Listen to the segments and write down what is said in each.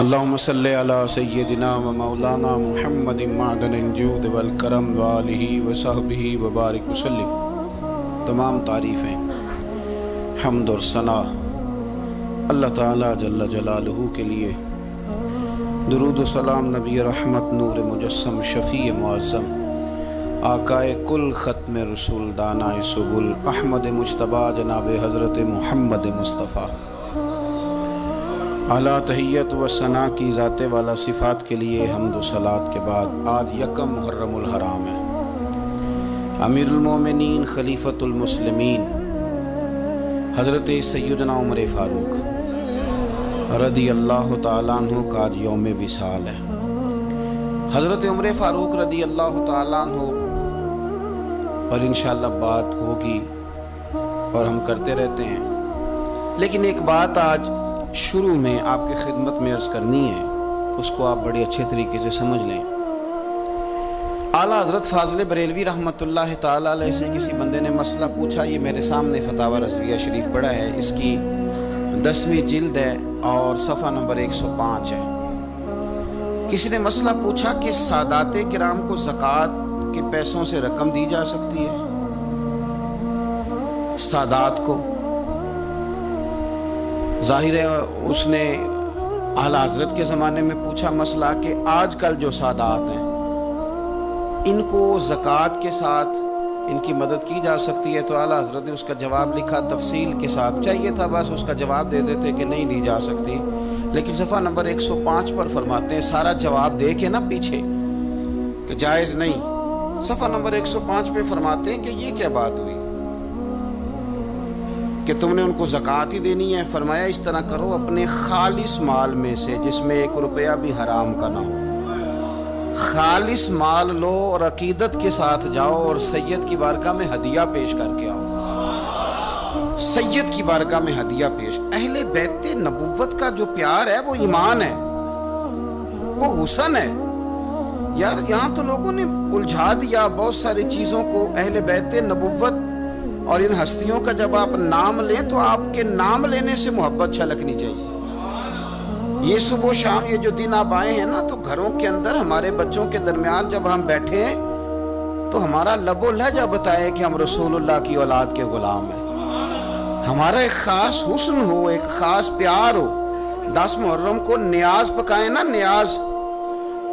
اللہم صلی علی سیدنا و مولانا محمد معدن الجود والکرم وآلہ وصحبہ وبارک وسلم۔ تمام تعریفیں، حمد اور ثنا اللہ تعالیٰ جل جلالہ کے لیے۔ درود و سلام نبی رحمت نور مجسم شفیع معظم آقائے کل ختم رسول دانائے سبل احمد مجتبی جناب حضرت محمد مصطفیٰ اعلیٰ تحیت و ثنا کی ذات والا صفات کے لیے حمد و صلات کے بعد آج یکم محرم الحرام ہے۔ امیر المومنین خلیفۃ المسلمین حضرت سیدنا عمر فاروق رضی اللہ تعالیٰ عنہ کا آج یوم وصال ہے۔ حضرت عمر فاروق رضی اللہ تعالیٰ عنہ پر انشاءاللہ بات ہوگی اور ہم کرتے رہتے ہیں، لیکن ایک بات آج شروع میں آپ کی خدمت میں عرض کرنی ہے، اس کو آپ بڑے اچھے طریقے سے سمجھ لیں۔ اعلیٰ حضرت فاضل بریلوی رحمۃ اللہ تعالیٰ علیہ سے کسی بندے نے مسئلہ پوچھا، یہ میرے سامنے فتاوی رضویہ شریف پڑھا ہے، اس کی 10ویں جلد ہے اور صفحہ نمبر 105 ہے۔ کسی نے مسئلہ پوچھا کہ سادات کرام کو زکوٰۃ کے پیسوں سے رقم دی جا سکتی ہے؟ سادات کو ظاہر ہے اس نے اعلیٰ حضرت کے زمانے میں پوچھا مسئلہ کہ آج کل جو سادات ہیں ان کو زکوٰۃ کے ساتھ ان کی مدد کی جا سکتی ہے؟ تو اعلیٰ حضرت نے اس کا جواب لکھا تفصیل کے ساتھ، چاہیے تھا بس اس کا جواب دے دیتے کہ نہیں دی جا سکتی، لیکن صفحہ نمبر 105 پر فرماتے ہیں سارا جواب دے کے نا پیچھے کہ جائز نہیں، صفحہ نمبر 105 پہ فرماتے ہیں کہ یہ کیا بات ہوئی کہ تم نے ان کو زکوٰۃ ہی دینی ہے؟ فرمایا اس طرح کرو، اپنے خالص مال میں سے جس میں 1 روپیہ بھی حرام کا نہ ہو، خالص مال لو اور عقیدت کے ساتھ جاؤ اور سید کی بارگاہ میں ہدیہ پیش کر کے آؤ۔ سید کی بارگاہ میں ہدیہ پیش، اہل بیت نبوت کا جو پیار ہے وہ ایمان ہے، وہ حسن ہے۔ یار یہاں تو لوگوں نے الجھا دیا بہت ساری چیزوں کو، اہل بیت نبوت اور ان ہستیوں کا جب آپ نام لیں تو آپ کے نام لینے سے محبت چھلکنی چاہیے۔ یہ صبح و شام یہ جو دن آپ آئے ہیں نا، تو گھروں کے اندر ہمارے بچوں کے درمیان جب ہم بیٹھے ہیں تو ہمارا لب و لہجہ بتائے کہ ہم رسول اللہ کی اولاد کے غلام ہیں، ہمارا ایک خاص حسن ہو، ایک خاص پیار ہو۔ 10 محرم کو نیاز پکائیں نا، نیاز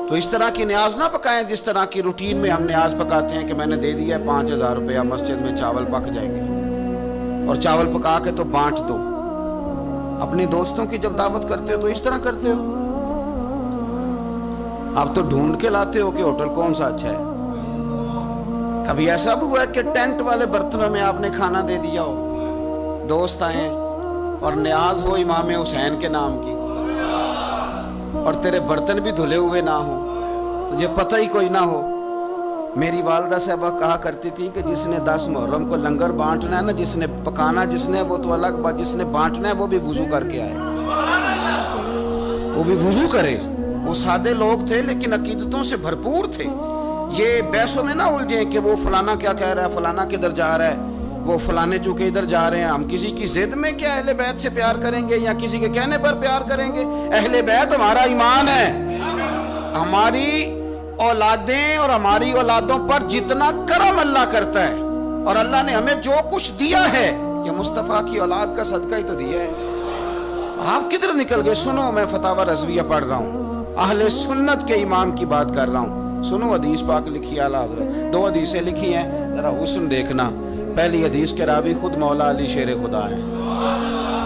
تو اس طرح کی نیاز نہ پکائیں جس طرح کی روٹین میں ہم نیاز پکاتے ہیں کہ میں نے دے دیا ہے 5000 روپیہ، مسجد میں چاول پک جائیں گے اور چاول پکا کے تو بانٹ دو۔ اپنے دوستوں کی جب دعوت کرتے ہو تو اس طرح کرتے ہو؟ آپ تو ڈھونڈ کے لاتے ہو کہ ہوٹل کون سا اچھا ہے۔ کبھی ایسا بھی ہوا ہے کہ ٹینٹ والے برتنوں میں آپ نے کھانا دے دیا ہو، دوست آئے اور نیاز ہو امام حسین کے نام کی اور تیرے برتن بھی دھلے ہوئے نہ ہو، تجھے پتہ ہی کوئی نہ ہو؟ میری والدہ صاحبہ کہا کرتی تھی کہ جس نے 10 محرم کو لنگر بانٹنا ہے نا، جس نے پکانا جس نے وہ تو الگ بات، جس نے بانٹنا ہے وہ بھی وضو کر کے آئے، وہ بھی وضو کرے۔ وہ سادے لوگ تھے لیکن عقیدتوں سے بھرپور تھے۔ یہ بحثوں میں نہ الجھیں کہ وہ فلانا کیا کہہ رہا ہے، فلانا کدھر جا رہا ہے، وہ فلانے جو کہ ادھر جا رہے ہیں۔ ہم کسی کی ضد میں کیا اہل بیت سے پیار کریں گے یا کسی کے کہنے پر پیار کریں گے؟ اہل بیت ہمارا ایمان ہے، ہماری اولادیں اور ہماری اولادوں پر جتنا کرم اللہ کرتا ہے، اور اللہ نے ہمیں جو کچھ دیا ہے یہ مصطفیٰ کی اولاد کا صدقہ ہی تو دیا ہے۔ آپ کدھر نکل گئے؟ سنو، میں فتاوی رضویہ پڑھ رہا ہوں، اہل سنت کے امام کی بات کر رہا ہوں۔ سنو، حدیث پاک لکھی ہے اعلیٰ حضرت، 2 حدیثیں لکھی ہیں، ذرا حسن دیکھنا۔ پہلی حدیث کے راوی خود مولا علی شیر خدا ہیں،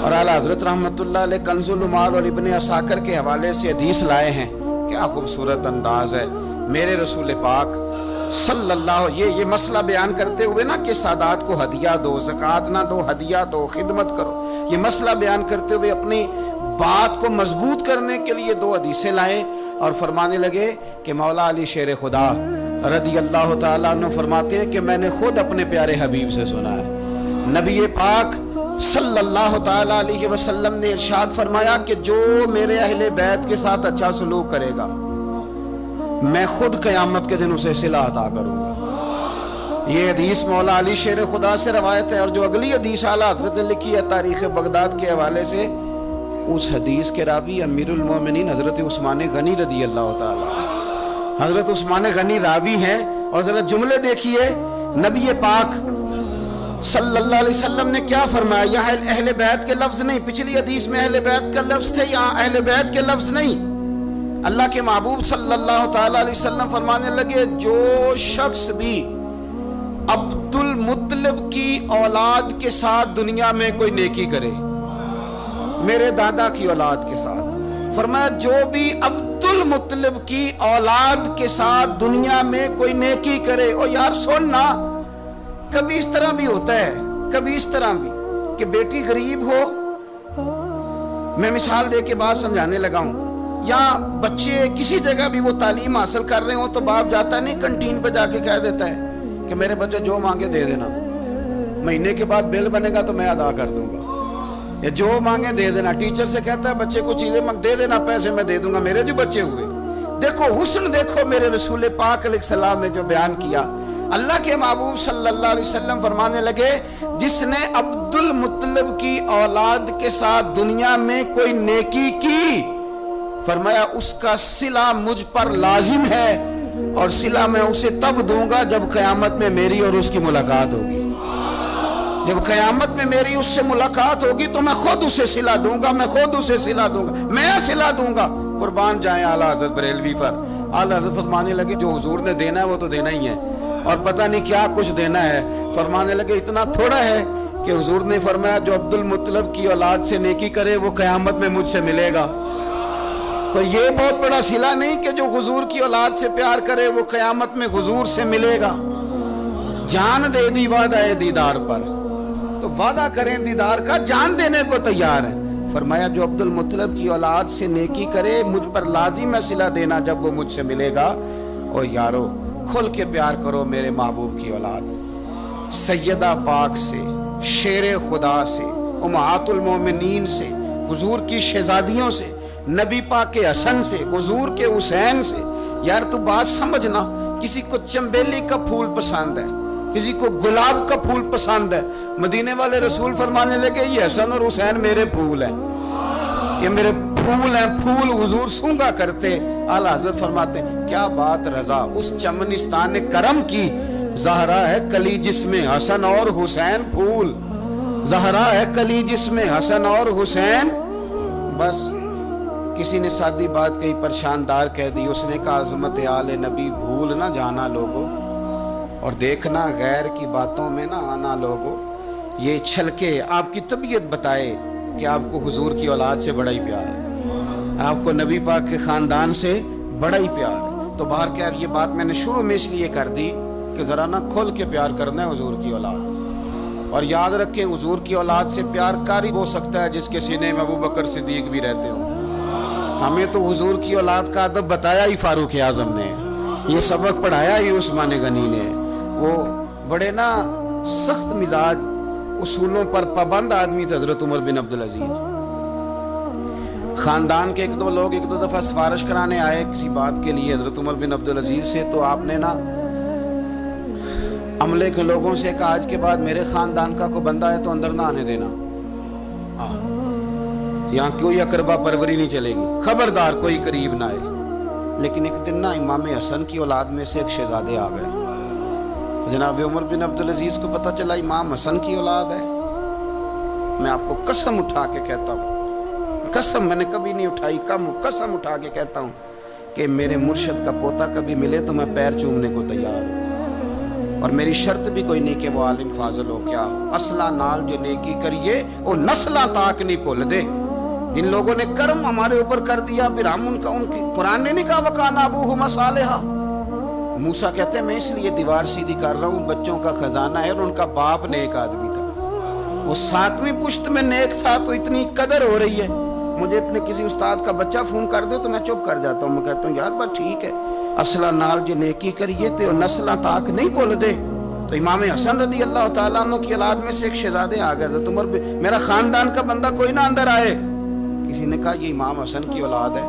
اور اعلیٰ حضرت رحمت اللہ علیہ کنز العمال اور ابن عساکر کے حوالے سے حدیث لائے ہیں۔ کیا خوبصورت انداز ہے میرے رسول پاک صلی اللہ، یہ مسئلہ بیان کرتے ہوئے نا کہ سادات کو ہدیہ دو، زکوٰۃ نہ دو، ہدیہ دو، خدمت کرو، یہ مسئلہ بیان کرتے ہوئے اپنی بات کو مضبوط کرنے کے لیے 2 حدیثیں لائے اور فرمانے لگے کہ مولا علی شیر خدا رضی اللہ تعالیٰ عنہ فرماتے ہیں کہ میں نے خود اپنے پیارے حبیب سے سنا ہے، نبی پاک صلی اللہ تعالیٰ علیہ وسلم نے ارشاد فرمایا کہ جو میرے اہل بیت کے ساتھ اچھا سلوک کرے گا میں خود قیامت کے دن اسے صلہ عطا کروں گا۔ یہ حدیث مولا علی شیر خدا سے روایت ہے، اور جو اگلی حدیث اعلیٰ حضرت نے لکھی ہے تاریخ بغداد کے حوالے سے، اس حدیث کے راوی امیر المومنین حضرت عثمان غنی رضی اللہ تعالی، حضرت عثمان غنی راوی ہیں. اور ذرا جملے دیکھیے، نبی پاک صلی اللہ علیہ وسلم نے کیا فرمایا. یہاں اہل بیت کے لفظ نہیں، پچھلی حدیث میں اہل بیت کا لفظ تھے، یہاں اہل بیت کے لفظ نہیں. اللہ کے محبوب صلی اللہ تعالی علیہ وسلم فرمانے لگے جو شخص بھی عبد المطلب کی اولاد کے ساتھ دنیا میں کوئی نیکی کرے، میرے دادا کی اولاد کے ساتھ، فرمایا جو بھی عبد المطلب کی اولاد کے ساتھ دنیا میں کوئی نیکی کرے. اور یار سننا، کبھی اس طرح بھی ہوتا ہے، کبھی اس طرح بھی کہ بیٹی غریب ہو، میں مثال دے کے بات سمجھانے لگا ہوں، یا بچے کسی جگہ بھی وہ تعلیم حاصل کر رہے ہوں تو باپ جاتا نہیں کنٹین پہ جا کے کہہ دیتا ہے کہ میرے بچے جو مانگے دے دینا، مہینے کے بعد بل بنے گا تو میں ادا کر دوں گا، یا جو مانگے دے دینا. ٹیچر سے کہتا ہے بچے کو چیزیں دے دینا، پیسے میں دے دوں گا، میرے جو بچے ہوئے. دیکھو حسن، دیکھو میرے رسول پاک علیہ السلام نے جو بیان کیا. اللہ کے محبوب صلی اللہ علیہ وسلم فرمانے لگے جس نے عبد المطلب کی اولاد کے ساتھ دنیا میں کوئی نیکی کی، فرمایا اس کا صلہ مجھ پر لازم ہے، اور صلہ میں اسے تب دوں گا جب قیامت میں میری اور اس کی ملاقات ہوگی. جب قیامت میں میری اس سے ملاقات ہوگی تو میں خود اسے صلہ دوں گا، میں خود اسے صلہ دوں گا، میں صلہ دوں گا. قربان جائیں اعلیٰ حضرت بریلوی پر. اعلیٰ حضرت فرمانے لگے جو حضور نے دینا ہے وہ تو دینا ہی ہے، اور پتہ نہیں کیا کچھ دینا ہے. فرمانے لگے اتنا تھوڑا ہے کہ حضور نے فرمایا جو عبد المطلب کی اولاد سے نیکی کرے وہ قیامت میں مجھ سے ملے گا. تو یہ بہت بڑا صلہ نہیں کہ جو حضور کی اولاد سے پیار کرے وہ قیامت میں حضور سے ملے گا. جان دے دی وعدہ ہے دیدار پر، تو وعدہ کریں دیدار کا، جان دینے کو تیار ہے. فرمایا جو عبد المطلب کی اولاد سے نیکی کرے مجھ پر لازم ہے صلہ دینا جب وہ مجھ سے ملے گا. اور یارو کھل کے پیار کرو میرے محبوب کی اولاد سے، سیدہ پاک سے، شیر خدا سے، امہات المومنین سے، حضور کی شہزادیوں سے، نبی پاک کے حسن سے، حضور کے حسین سے. یار تو بات سمجھنا، کسی کو چنبیلی کا پھول پسند ہے، کسی کو گلاب کا پھول پسند ہے. مدینے والے رسول فرمانے لگے یہ حسن اور حسین میرے پھول ہیں، یہ میرے پھول ہیں، پھول حضور سونگا کرتے. اعلیٰ حضرت فرماتے ہیں کیا بات رضا اس چمنستان کرم کی، زہرا ہے کلی جس میں حسن اور حسین پھول، زہرا ہے کلی جس میں حسن اور حسین. بس کسی نے سادی بات کہی، پریشاندار کہہ دی، اس نے کہا عظمت آل نبی بھول نہ جانا لوگو، اور دیکھنا غیر کی باتوں میں نہ آنا لوگو. یہ چھلکے آپ کی طبیعت بتائے کہ آپ کو حضور کی اولاد سے بڑا ہی پیار ہے، آپ کو نبی پاک کے خاندان سے بڑا ہی پیار ہے. تو باہر کیا یہ بات میں نے شروع میں اس لیے کر دی کہ ذرا نہ کھل کے پیار کرنا ہے حضور کی اولاد. اور یاد رکھیں حضور کی اولاد سے پیار کاری ہو سکتا ہے جس کے سینے میں ابو بکر صدیق بھی رہتے ہوں. ہمیں تو حضور کی اولاد کا ادب بتایا ہی فاروق اعظم نے، یہ سبق پڑھایا ہی عثمان غنی نے. وہ بڑے نا سخت مزاج، اصولوں پر پابند آدمی تھے حضرت عمر بن عبدالعزیز. خاندان کے ایک دو لوگ ایک دو دفعہ سفارش کرانے آئے کسی بات کے لیے حضرت عمر بن عبدالعزیز سے، تو آپ نے نا عملے کے لوگوں سے کہا آج کے بعد میرے خاندان کا کوئی بندہ ہے تو اندر نہ آنے دینا، یہاں کوئی اقربا پروری نہیں چلے گی، خبردار کوئی قریب نہ آئے. لیکن ایک دن نا امام حسن کی اولاد میں سے ایک شہزادے آ گئے. جناب عمر بن عبدالعزیز کو پتہ چلا امام حسن کی اولاد ہے. میں آپ کو قسم اٹھا کے کہتا ہوں، قسم میں نے کبھی نہیں اٹھائی، قسم اٹھا کے کہتا ہوں کہ میرے مرشد کا پوتا کبھی ملے تو میں پیر چومنے کو تیار ہوں، اور میری شرط بھی کوئی نہیں کہ وہ عالم فاضل ہو. کیا اصلہ نال جو نیکی کریے وہ نسلہ تاک نہیں بھول دے. جن لوگوں نے کرم ہمارے اوپر کر دیا پھر ہم ان کی قرآن نے نہیں کہا وَقَانَ أَبُوهُمَا صَالِحًا. موسیٰ کہتے ہیں میں اس لیے دیوار سیدھی کر رہا ہوں، بچوں کا خزانہ ہے، اور ان کا باپ نیک آدمی تھا، وہ 7ویں پشت میں نیک تھا، تو اتنی قدر ہو رہی ہے. مجھے اپنے کسی استاد کا بچہ فون کر دے تو میں چپ کر جاتا ہوں، میں کہتا ہوں یار بات ٹھیک ہے، اصلہ نال جو نیکی کریے تو نسلہ تاک نہیں بھول دے. تو امام حسن رضی اللہ تعالیٰ عنہ کی اولاد میں سے ایک شہزادے آ گئے حضرت عمر، میرا خاندان کا بندہ کوئی نہ اندر آئے. کسی نے کہا یہ امام حسن کی اولاد ہے.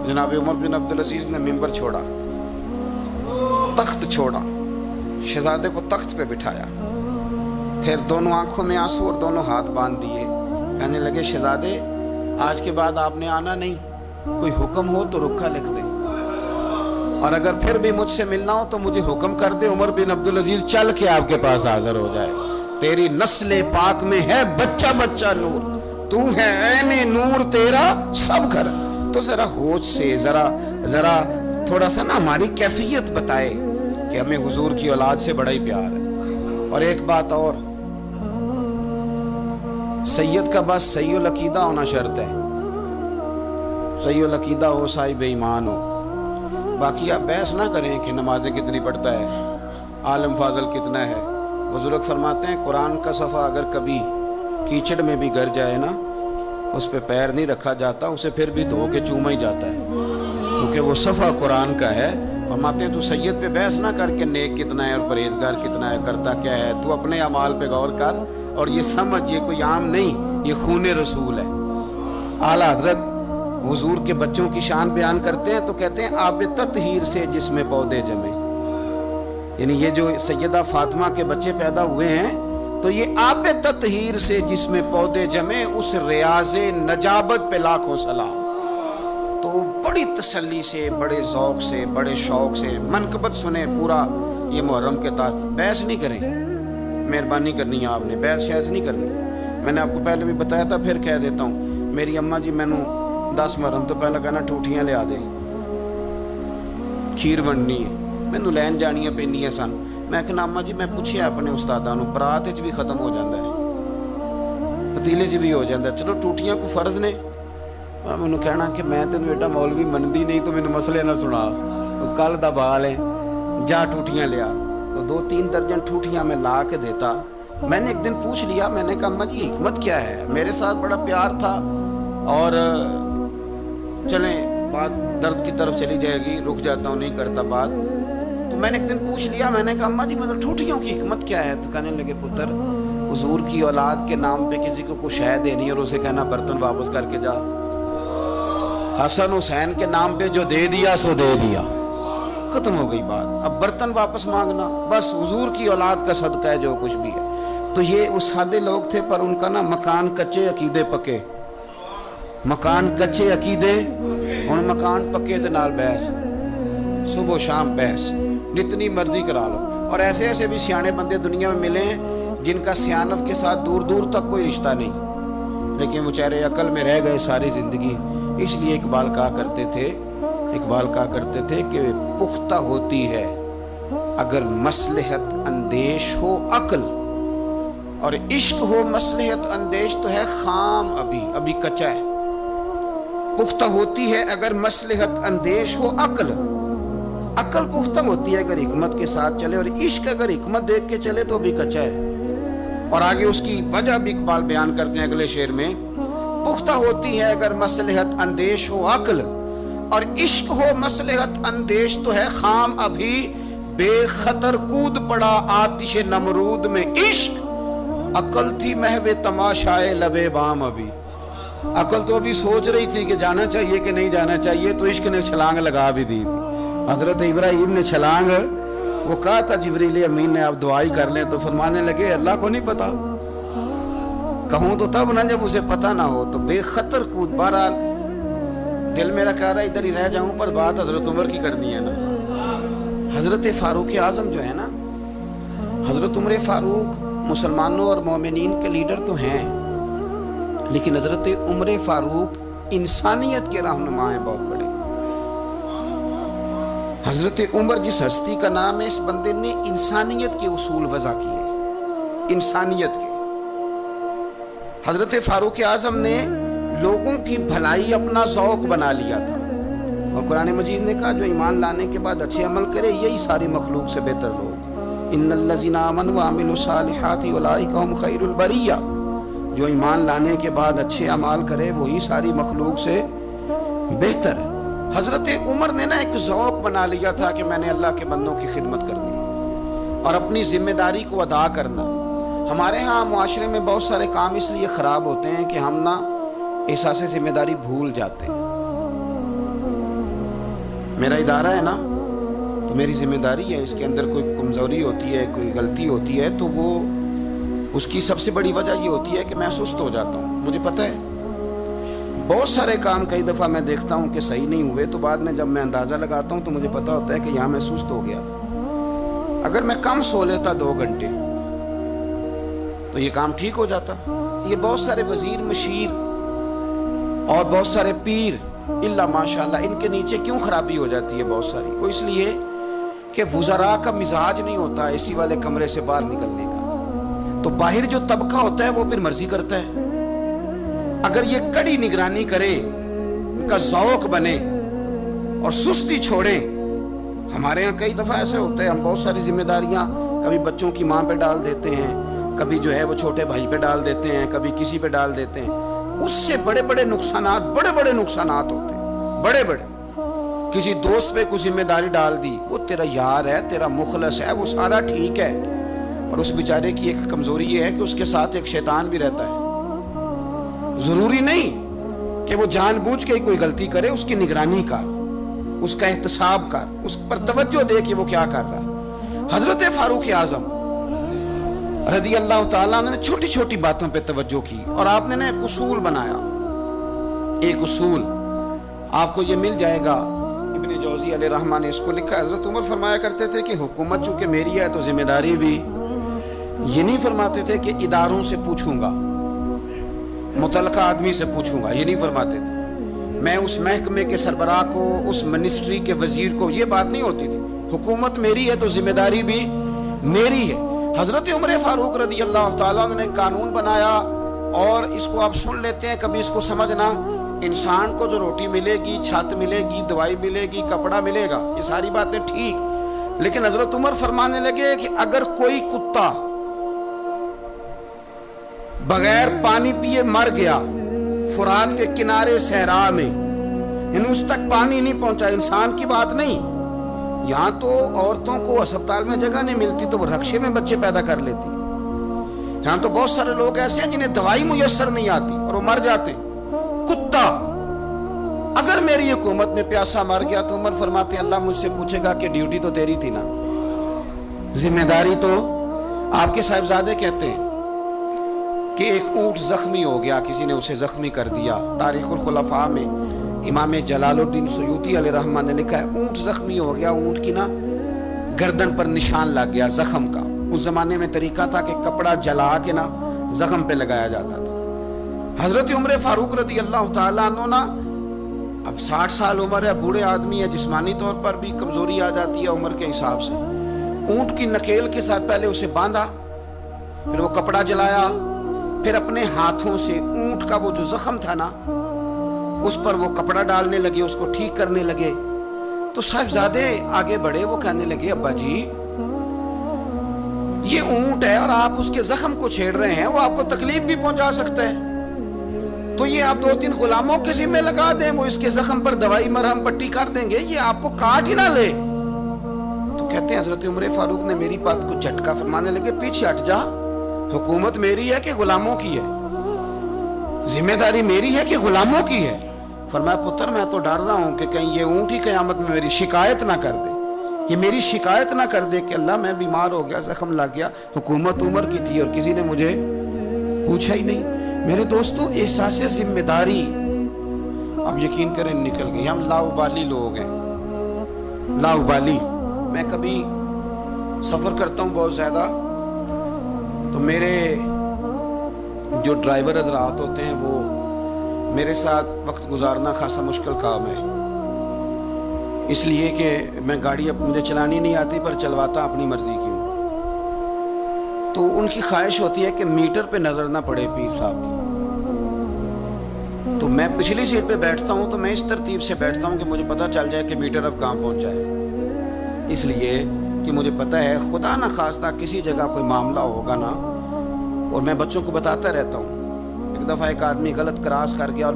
جناب عمر بن عبدالعزیز نے ممبر چھوڑا، تخت چھوڑا، شہزادے کو تخت پہ بٹھایا، پھر دونوں آنکھوں میں آنسو اور دونوں ہاتھ باندھ دیے. کہنے لگے شہزادے آج کے بعد آپ نے آنا نہیں، کوئی حکم ہو تو رکھا لکھ دے، اور اگر پھر بھی مجھ سے ملنا ہو تو مجھے حکم کر دے، عمر بن عبدالعزیز چل کے آپ کے پاس حاضر ہو جائے۔ تیری نسل پاک میں ہے بچہ بچہ نور، تو ہے عین نور تیرا سب گھر۔ تو ذرا ہوش سے ذرا تھوڑا سا نا ہماری کیفیت بتائے کہ ہمیں حضور کی اولاد سے بڑا ہی پیار ہے۔ اور ایک بات اور، سید کا بس صحیح العقیدہ ہونا شرط ہے، صحیح العقیدہ ہو، صاحب ایمان ہو۔ باقی آپ بحث نہ کریں کہ نمازیں کتنی پڑھتا ہے، عالم فاضل کتنا ہے۔ بزرگ فرماتے ہیں قرآن کا صفحہ اگر کبھی کیچڑ میں بھی گر جائے نا، اس پہ پیر نہیں رکھا جاتا، اسے پھر بھی دھو کے چوما ہی جاتا ہے، کیونکہ وہ صفحہ قرآن کا ہے۔ فرماتے ہیں تو سید پہ بحث نہ کر کے نیک کتنا ہے اور پرہیزگار کتنا ہے، کرتا کیا ہے، تو اپنے اعمال پہ غور کر، اور یہ سمجھ یہ کوئی عام نہیں، یہ خون رسول ہے۔ اعلیٰ حضرت حضور کے بچوں کی شان بیان کرتے ہیں تو کہتے ہیں آب تطہیر سے جس میں پودے جمے، یعنی یہ جو سیدہ فاطمہ کے بچے پیدا ہوئے ہیں تو یہ آب تطہیر سے جس میں پودے جمے، اس ریاض نجابت پہ لاکھوں سلام۔ تو بڑی تسلی سے، بڑے ذوق سے، بڑے شوق سے منقبت سنیں پورا یہ محرم کے تاج۔ بحث نہیں کریں، مہربانی کرنی ہے آپ نے، بحث شیث نہیں کرنی۔ میں نے آپ کو پہلے بھی بتایا تھا، پھر کہہ دیتا ہوں، میری اماں جی مینوں 10 محرم تو پہلے کہنا ٹوٹیاں لیا دے، کھیر ونڈنی ہے، مینوں لین جانیاں پینیاں سن۔ میں کہنا اماں جی میں پوچھیا اپنے استاداں نوں، برات وچ بھی ختم ہو جاندا ہے، پتیلے چ بھی ہو جاندا ہے، چلو ٹوٹیاں کو فرض نے۔ اور مینوں کہنا کہ میں تینوں ایڈا مولوی مندی نہیں تو مینوں مسئلے نہ سنا، کل دا بال ہے، جا ٹوٹیاں لیا۔ تو 2-3 درجن ٹوٹیاں میں لا کے دیتا۔ میں نے ایک دن پوچھ لیا، میں نے کہا اماں جی حکمت کیا ہے، میرے ساتھ بڑا پیار تھا، اور چلیں بات درد کی طرف چلی جائے گی، رک جاتا ہوں، نہیں کرتا بات۔ تو میں نے ایک دن پوچھ لیا، میں نے کہا اماں جی مطلب ٹوٹیوں کی حکمت کیا ہے؟ تو کہنے لگے پتر، حضور کی اولاد کے نام پہ کسی کو کچھ شے دینی اور اسے کہنا برتن واپس کر کے جا، حسن حسین کے نام پہ جو دے دیا سو دے دیا، ختم ہو گئی بات۔ اب برتن واپس مانگنا، بس حضور کی اولاد کا صدقہ ہے جو کچھ بھی ہے۔ تو یہ وہ سادے لوگ تھے، پر ان کا نا مکان کچے عقیدے پکے، مکان کچے عقیدے، ہن مکان پکے دے نال بحث، صبح و شام بحث، جتنی مرضی کرا لو۔ اور ایسے ایسے بھی سیانے بندے دنیا میں ملے ہیں جن کا سیانف کے ساتھ دور دور تک کوئی رشتہ نہیں، لیکن وہ چہرے عقل میں رہ گئے ساری زندگی۔ اس لیے اقبال کہا کرتے تھے کہ پختہ ہوتی ہے اگر مصلحت اندیش ہو عقل، اور عشق ہو مصلحت اندیش تو ہے خام، ابھی کچا ہے۔ پختہ ہوتی ہے اگر مصلحت اندیش ہو عقل، عقل پختہ ہوتی ہے اگر حکمت کے ساتھ چلے، اور عشق اگر حکمت دیکھ کے چلے تو بھی کچا ہے۔ اور آگے اس کی وجہ بھی اقبال بیان کرتے ہیں اگلے شعر میں، پختہ ہوتی ہے اگر مصلحت اندیش ہو عقل، اور عشق ہو مصلحت اندیش تو ہے خام، ابھی بے خطر کود پڑا آتش نمرود میں عشق، عقل تھی محو تماشائے لبے بام، ابھی عقل تو ابھی سوچ رہی تھی کہ جانا چاہیے کہ نہیں جانا چاہیے، تو عشق نے چھلانگ لگا بھی دی تھی۔ حضرت ابراہیم نے چھلانگ، وہ کہا تھا جبریل امین نے آپ دعائی کر لیں، تو فرمانے لگے اللہ کو نہیں پتا، کہوں تو تب نہ جب اسے پتہ نہ ہو، تو بے خطر کود۔ بہرحال دل میرا کہہ رہا ہے ادھر ہی رہ جاؤں، پر بات حضرت عمر کی کرنی ہے نا۔ حضرت فاروق اعظم جو ہے نا، حضرت عمر فاروق مسلمانوں اور مومنین کے لیڈر تو ہیں، لیکن حضرت عمر فاروق انسانیت کے رہنما ہیں بہت بڑے۔ حضرت عمر جس ہستی کا نام ہے، اس بندے نے انسانیت کے اصول وضع کیے، انسانیت کے۔ حضرت فاروق اعظم نے لوگوں کی بھلائی اپنا ذوق بنا لیا تھا، اور قرآن مجید نے کہا جو ایمان لانے کے بعد اچھے عمل کرے یہی ساری مخلوق سے بہتر لوگ، ان الذین آمنوا وعملوا الصالحات اولئک هم خیر البریہ، جو ایمان لانے کے بعد اچھے اعمال کرے وہی ساری مخلوق سے بہتر ہے۔ حضرت عمر نے نا ایک ذوق بنا لیا تھا کہ میں نے اللہ کے بندوں کی خدمت کرنی اور اپنی ذمہ داری کو ادا کرنا۔ ہمارے ہاں معاشرے میں بہت سارے کام اس لیے خراب ہوتے ہیں کہ ہم نا احساس ذمہ داری بھول جاتے ہیں۔ میرا ادارہ ہے نا، تو میری ذمہ داری ہے، اس کے اندر کوئی کمزوری ہوتی ہے، کوئی غلطی ہوتی ہے، تو وہ اس کی سب سے بڑی وجہ یہ ہوتی ہے کہ میں سست ہو جاتا ہوں۔ مجھے پتہ ہے بہت سارے کام کئی دفعہ میں دیکھتا ہوں کہ صحیح نہیں ہوئے، تو بعد میں جب میں اندازہ لگاتا ہوں تو مجھے پتا ہوتا ہے کہ یہاں میں سست ہو گیا. اگر میں کم سو لیتا 2 گھنٹے تو یہ کام ٹھیک ہو جاتا. یہ بہت سارے وزیر مشیر اور بہت سارے پیر الا ماشاءاللہ، ان کے نیچے کیوں خرابی ہو جاتی ہے بہت ساری؟ وہ اس لیے کہ وزراء کا مزاج نہیں ہوتا اے سی والے کمرے سے باہر نکلنے کا. تو باہر جو طبقہ ہوتا ہے وہ پھر مرضی کرتا ہے. اگر یہ کڑی نگرانی کرے، ان کا ذوق بنے اور سستی چھوڑیں. ہمارے ہاں کئی دفعہ ایسے ہوتا ہے، ہم بہت ساری ذمہ داریاں کبھی بچوں کی ماں پہ ڈال دیتے ہیں، کبھی جو ہے وہ چھوٹے بھائی پہ ڈال دیتے ہیں، کبھی کسی پہ ڈال دیتے ہیں. اس سے بڑے بڑے نقصانات ہوتے ہیں، بڑے بڑے. کسی دوست پہ کوئی ذمہ داری ڈال دی، وہ تیرا یار ہے، تیرا مخلص ہے، وہ سارا ٹھیک ہے، اور اس بیچارے کی ایک کمزوری یہ ہے کہ اس کے ساتھ ایک شیطان بھی رہتا ہے. ضروری نہیں کہ وہ جان بوجھ کے کوئی غلطی کرے، اس کی نگرانی کر، اس کا احتساب کر، اس پر توجہ دے کہ وہ کیا کر رہا ہے. حضرت فاروق اعظم رضی اللہ تعالیٰ نے چھوٹی چھوٹی باتوں پہ توجہ کی، اور آپ نے ایک اصول بنایا. ایک اصول آپ کو یہ مل جائے گا، ابن جوزی علیہ رحمہ نے اس کو لکھا. حضرت عمر فرمایا کرتے تھے کہ حکومت چونکہ میری ہے تو ذمہ داری بھی. یہ نہیں فرماتے تھے کہ اداروں سے پوچھوں گا، متعلقہ آدمی سے پوچھوں گا، یہ نہیں فرماتے تھے. میں اس محکمے کے سربراہ کو، اس منسٹری کے وزیر کو، یہ بات نہیں ہوتی تھی. حکومت میری ہے تو ذمہ داری بھی میری ہے. حضرت عمر فاروق رضی اللہ تعالیٰ نے قانون بنایا، اور اس کو آپ سن لیتے ہیں، کبھی اس کو سمجھنا. انسان کو جو روٹی ملے گی، چھت ملے گی، دوائی ملے گی، کپڑا ملے گا، یہ ساری باتیں ٹھیک. لیکن حضرت عمر فرمانے لگے کہ اگر کوئی کتا بغیر پانی پیے مر گیا فرات کے کنارے صحرا میں، یعنی اس تک پانی نہیں پہنچا، انسان کی بات نہیں. یہاں تو عورتوں کو ہسپتال میں جگہ نہیں ملتی تو وہ رکشے میں بچے پیدا کر لیتی. یہاں تو بہت سارے لوگ ایسے ہیں جنہیں دوائی میسر نہیں آتی اور وہ مر جاتے. کتا اگر میری حکومت میں پیاسا مر گیا تو عمر فرماتے اللہ مجھ سے پوچھے گا کہ ڈیوٹی تو تیری تھی نا، ذمہ داری تو آپ کے صاحبزادے کہتے ہیں کہ ایک اونٹ زخمی ہو گیا، کسی نے اسے زخمی کر دیا. تاریخ الخلفاء میں امام جلال الدین سیوطی علیہ رحمہ نے لکھا ہے اونٹ زخمی ہو گیا، اونٹ کی نا گردن پر نشان لگ گیا زخم کا. اس زمانے میں طریقہ تھا کہ کپڑا جلا کے نا زخم پہ لگایا جاتا تھا. حضرت عمر فاروق رضی اللہ تعالیٰ عنہ نا اب 60 سال عمر ہے، بوڑھے آدمی ہے، جسمانی طور پر بھی کمزوری آ جاتی ہے عمر کے حساب سے. اونٹ کی نکیل کے ساتھ پہلے اسے باندھا، پھر وہ کپڑا جلایا، پھر اپنے ہاتھوں سے اونٹ کا وہ جو زخم تھا نا اس پر وہ کپڑا ڈالنے لگے، اس کو ٹھیک کرنے لگے. تو صاحبزادے آگے بڑھے، وہ کہنے لگے ابا جی یہ اونٹ ہے اور آپ اس کے زخم کو چھیڑ رہے ہیں، وہ آپ کو تکلیف بھی پہنچا سکتا ہے، تو یہ آپ 2-3 غلاموں کے ذمہ لگا دیں، وہ اس کے زخم پر دوائی مرہم پٹی کر دیں گے، یہ آپ کو کاٹ ہی نہ لے. تو کہتے ہیں حضرت عمر فاروق نے میری بات کو جھٹکا، فرمانے لگے پیچھے ہٹ جا، حکومت میری ہے کہ غلاموں کی ہے؟ ذمہ داری میری ہے کہ غلاموں کی ہے؟ فرمایا پتر میں تو ڈر رہا ہوں کہ کہیں یہ اونٹ ہی قیامت میں میری شکایت نہ کر دے، یہ میری شکایت نہ کر دے کہ اللہ میں بیمار ہو گیا، زخم لگ گیا، حکومت عمر کی تھی اور کسی نے مجھے پوچھا ہی نہیں. میرے دوستو احساس ذمہ داری اب یقین کریں نکل گئی. ہم لاؤبالی لوگ ہیں، لاؤبالی. میں کبھی سفر کرتا ہوں بہت زیادہ تو میرے جو ڈرائیور حضرات ہوتے ہیں وہ میرے ساتھ وقت گزارنا خاصا مشکل کام ہے، اس لیے کہ میں گاڑی مجھے چلانی نہیں آتی پر چلواتا اپنی مرضی کی ہوں. تو ان کی خواہش ہوتی ہے کہ میٹر پہ نظر نہ پڑے پیر صاحب کی. تو میں پچھلی سیٹ پہ بیٹھتا ہوں تو میں اس ترتیب سے بیٹھتا ہوں کہ مجھے پتہ چل جائے کہ میٹر اب کہاں پہنچا ہے، اس لیے کہ مجھے پتہ ہے خدا نہ خواستہ کسی جگہ کوئی معاملہ ہوگا نا. اور میں بچوں کو بتاتا رہتا ہوں. ایک دفعہ ایک آدمی غلط کراس کر گیا اور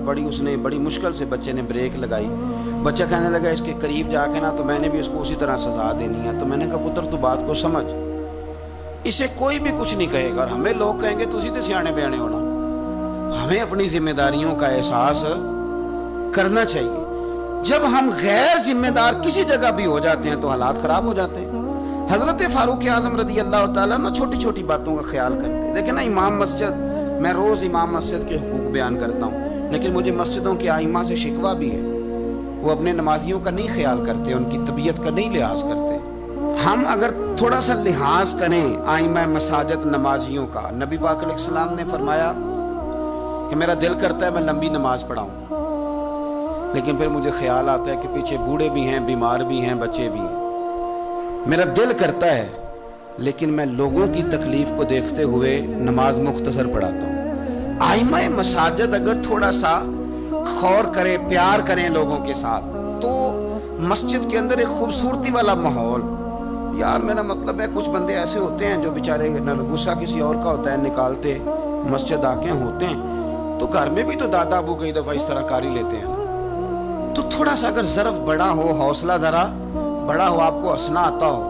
بڑی مشکل سے بچے نے بریک لگائی. بچہ کہنے لگا اس کے قریب جا کے نا تو میں نے بھی اس کو اسی طرح سزا دینی ہے. تو میں نے کہا پتر تو بات کو سمجھ، اسے کوئی بھی کچھ نہیں کہے گا اور ہمیں لوگ کہیں گے تو سیدھے سیانے بیانے ہونا. ہمیں اپنی ذمہ داریوں کا احساس کرنا چاہیے. جب ہم غیر ذمہ دار کسی جگہ بھی ہو جاتے ہیں تو حالات خراب ہو جاتے ہیں. حضرت فاروق اعظم رضی اللہ تعالیٰ نا چھوٹی چھوٹی باتوں کا خیال کرتے. دیکھیں نا امام مسجد، میں روز امام مسجد کے حقوق بیان کرتا ہوں. لیکن مجھے مسجدوں کے آئمہ سے شکوہ بھی ہے، وہ اپنے نمازیوں کا نہیں خیال کرتے، ان کی طبیعت کا نہیں لحاظ کرتے۔ ہم اگر تھوڑا سا لحاظ کریں آئمہ مساجد نمازیوں کا، نبی پاک علیہ السلام نے فرمایا کہ میرا دل کرتا ہے میں لمبی نماز پڑھاؤں، لیکن پھر مجھے خیال آتا ہے کہ پیچھے بوڑھے بھی ہیں، بیمار بھی ہیں، بچے بھی ہیں۔ میرا دل کرتا ہے لیکن میں لوگوں کی تکلیف کو دیکھتے ہوئے نماز مختصر پڑھاتا ہوں۔ آئمہ مساجد اگر تھوڑا سا غور کریں، پیار کریں لوگوں کے ساتھ، تو مسجد کے اندر ایک خوبصورتی والا ماحول۔ یار میرا مطلب ہے کچھ بندے ایسے ہوتے ہیں جو بیچارے غصہ کسی اور کا ہوتا ہے، نکالتے مسجد آ کے ہوتے ہیں، تو گھر میں بھی تو دادا ابو کئی دفعہ اس طرح کاری لیتے ہیں۔ تو تھوڑا سا اگر ظرف بڑا ہو، حوصلہ ذرا بڑا ہو، آپ کو ہنسنا آتا ہو۔